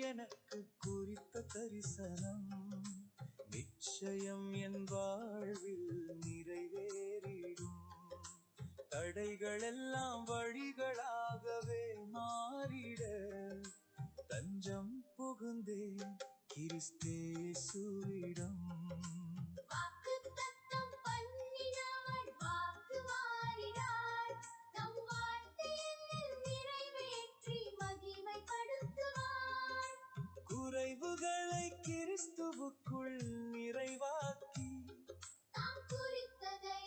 எனக்கு குறித்த தரிசனம் நிச்சயம் என் வாழ்வில் நிறைவேறிடும். தடைகள் எல்லாம் வழிகளாகவே மாறிட தஞ்சம் புகுந்தேன் கிறிஸ்தேசுவிடம். குறைவுகளை கிறிஸ்துவுக்குள் நிறைவாக்கி தாம் குறித்ததை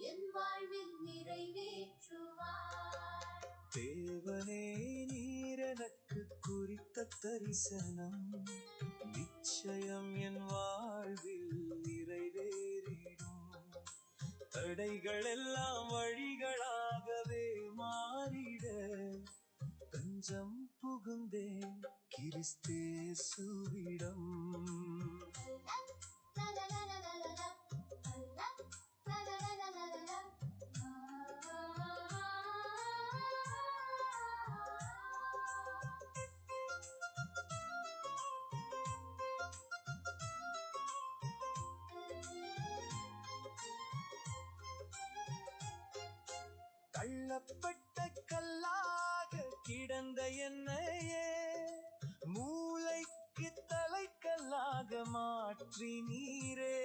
என் வாழ்வில் நிறைவேற்றுவார். தேவனே நீர் எனக்கு குறித்த தரிசனம் நிச்சயம் என் வாழ்வில் நிறைவேறிடும். தடைகள் எல்லாம் வழிகளாகவே மாறிட தஞ்சம் புகுந்தேன் கிறிஸ்தேசுவிடம். தள்ளப்பட்ட கல்லாக கிடந்த என்னையே மூளைக்கு தலைக்கல்லாக மாற்றி நீரே.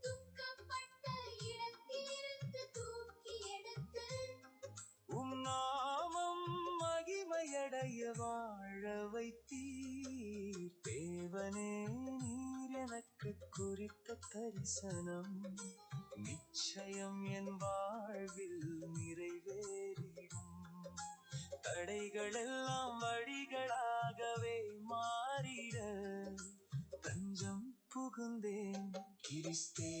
துக்கப்பட்ட இடத்திலிருந்து தூக்கி எடுத்து நாமம் மகிமையடைய வாழ வைத்தீர். தேவனே நீர் எனக்கு குறித்த தரிசனம் நிச்சயம் என் வாழ்வில் நிறைவேறிடும். தடைகள் எல்லாம் வழிகளாகவே மாறிட தஞ்சம் புகுந்தேன் கிறிஸ்தே